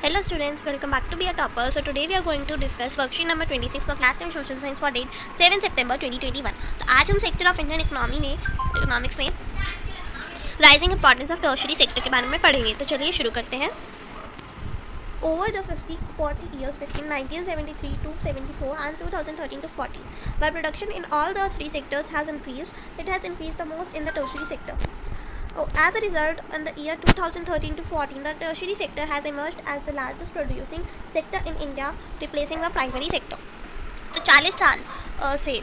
Hello students, welcome back to Be a Topper. So today we are going to discuss worksheet number 26 for class 10 social science for date 7 September 2021. तो आज हम sector of Indian economics में rising importance of tertiary sector के बारे में पढ़ेंगे. तो चलिए शुरू करते हैं. Over the 40 years between 1973 to 74 and 2013 to 40, while production in all the three sectors has increased, it has increased the most in the tertiary sector. As a result, in the year 2013 to 14, the tertiary sector has emerged as the largest producing sector in India, replacing the primary sector. तो 40 साल से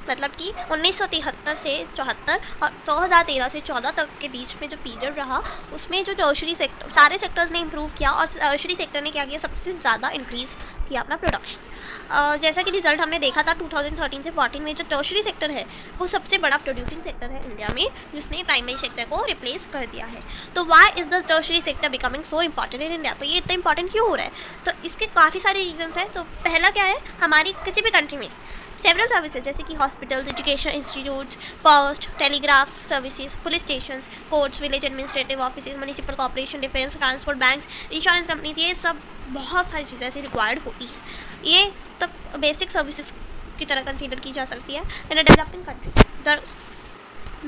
मतलब कि 1973 से 74 और 2013 से 14 तक के बीच में जो पीरियड रहा उसमें जो टर्शियरी सेक्टर सारे सेक्टर्स ने इम्प्रूव किया और टर्शियरी सेक्टर ने क्या किया, सबसे ज़्यादा इंक्रीज़ किया अपना प्रोडक्शन. जैसा कि रिजल्ट हमने देखा था 2013 से 14 में जो टर्शियरी सेक्टर है वो सबसे बड़ा प्रोड्यूसिंग सेक्टर है इंडिया में, जिसने प्राइमरी सेक्टर को रिप्लेस कर दिया है. तो why is the tertiary sector becoming so important in India? तो ये इतना इंपॉर्टेंट क्यों हो रहा है? तो इसके काफ़ी सारे रीजंस हैं. तो पहला क्या है, हमारी किसी भी कंट्री में सेवरल सर्विसेज जैसे कि hospitals, education institutes, post, telegraph services, police station, courts, village administrative offices, municipal corporation, defence, transport, banks, insurance companies, ये सब बहुत सारी चीज़ें ऐसी रिक्वायर्ड होती हैं. ये तब बेसिक सर्विसेज की तरह कंसीडर की जा सकती है. In a developing country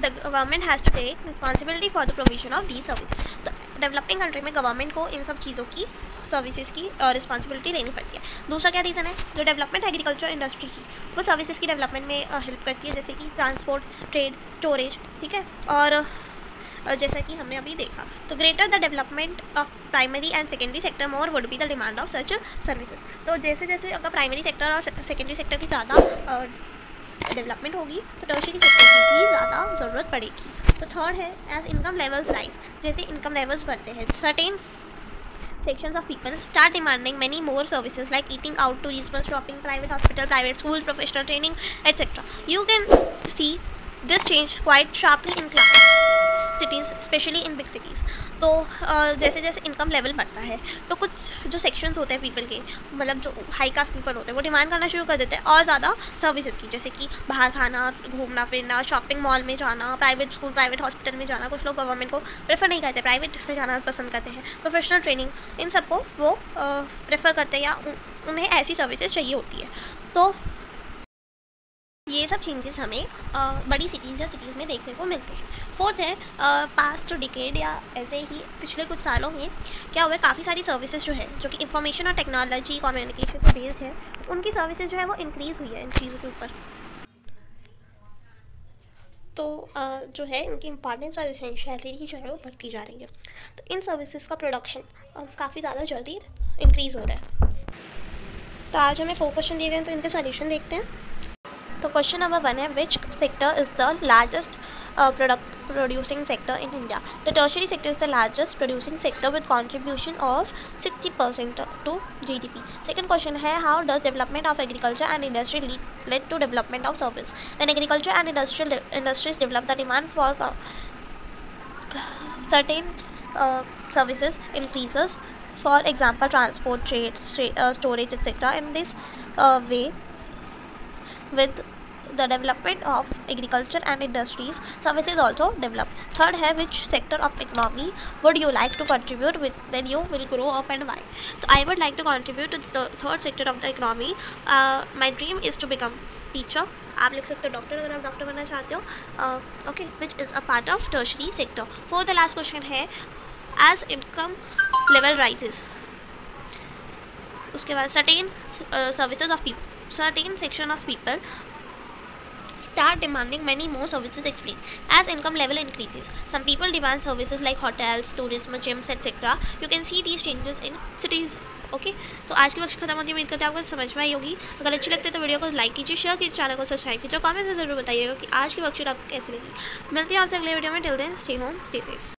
the government has to take responsibility for the provision of these services. तो डेवलपिंग कंट्री में गवर्नमेंट को इन सब चीज़ों की सर्विसेज की रिस्पॉन्सिबिलिटी लेनी पड़ती है. दूसरा क्या रीज़न है, जो डेवलपमेंट एग्रीकल्चर इंडस्ट्री की वो सर्विसेज की डेवलपमेंट में हेल्प करती है, जैसे कि ट्रांसपोर्ट, ट्रेड, स्टोरेज, ठीक है. और जैसा कि हमने अभी देखा, तो greater the development of primary and secondary sector more would be the demand of such services. तो जैसे जैसे अगर प्राइमरी सेक्टर और सेकेंडरी सेक्टर की ज़्यादा डेवलपमेंट होगी तो टर्शियरी सेक्टर की भी ज़्यादा ज़रूरत पड़ेगी. तो थर्ड है, एज इनकम लेवल्स राइज, जैसे इनकम लेवल्स बढ़ते हैं, certain sections of people start demanding many more services like eating out, tourism, shopping, private hospital, private schools, professional training, etc. You can see this change quite sharply in class cities, especially in big cities. तो जैसे जैसे income level बढ़ता है तो कुछ जो sections होते हैं पीपल के, मतलब जो हाई कास्ट पीपल होते हैं, वो डिमांड करना शुरू कर देते हैं और ज़्यादा सर्विसेज की, जैसे कि बाहर खाना, घूमना फिरना, शॉपिंग मॉल में जाना, प्राइवेट स्कूल, प्राइवेट हॉस्पिटल में जाना. कुछ लोग गवर्नमेंट को प्रेफर नहीं करते, प्राइवेट में जाना पसंद करते हैं. प्रोफेशनल ट्रेनिंग, इन सबको वो प्रेफर करते हैं या उन्हें ऐसी सर्विसेज चाहिए होती है. तो ये सब चेंजेस हमें बड़ी सिटीज़ या सिटीज़ में देखने को मिलते हैं. फोर्थ है, पास्ट डिकेड या ऐसे ही पिछले कुछ सालों में क्या हुआ है, काफ़ी सारी सर्विसेज जो है जो कि इंफॉर्मेशन और टेक्नोलॉजी कम्युनिकेशन पे बेस्ड है, उनकी सर्विसेज जो है वो इंक्रीज़ हुई है इन चीज़ों के ऊपर. तो जो है इनकी इंपॉर्टेंस और एसेंशियलिटी जो है वो बढ़ती जा रही है. तो इन सर्विसेज का प्रोडक्शन काफ़ी ज़्यादा जल्दी इंक्रीज़ हो रहा है. तो आज हमें 4 क्वेश्चन दिए गए हैं, तो इनके सॉल्यूशन देखते हैं. तो क्वेश्चन नंबर 1 है, which sector is the largest producing sector in India? The tertiary sector is the largest producing sector with contribution of 60% to GDP. Second question है, how does development of agriculture and industry led to development of service? When agriculture and industries develop, the demand for certain services increases. For example, transport, trade, storage, etc. In this way, with the development of agriculture and industries, services also develop. Third है, which sector of economy would you like to contribute with when you will grow up and why? So I would like to contribute to the third sector of the economy. My dream is to become teacher. आप लिख सकते हो doctor अगर आप doctor बनना चाहते हो. Okay, which is a part of tertiary sector. For the last question है, as income level rises, उसके बाद certain services of people, certain section of people start demanding many more services. Explain. As income level increases, some people demand services like hotels, tourism, gyms, etc. You can see these changes in cities. Okay, तो आज की worksheet खत्म होती है. उम्मीद करते हैं आपको समझ में आई होगी. अगर अच्छी लगती है तो वीडियो को लाइक कीजिए, शेयर कीजिए, चैनल को सब्सक्राइब कीजिए, कमेंट में ज़रूर बताइएगा कि आज की वर्कशीट आपको कैसी लगी. मिलती है आपसे अगले वीडियो में. Till then stay home, stay safe.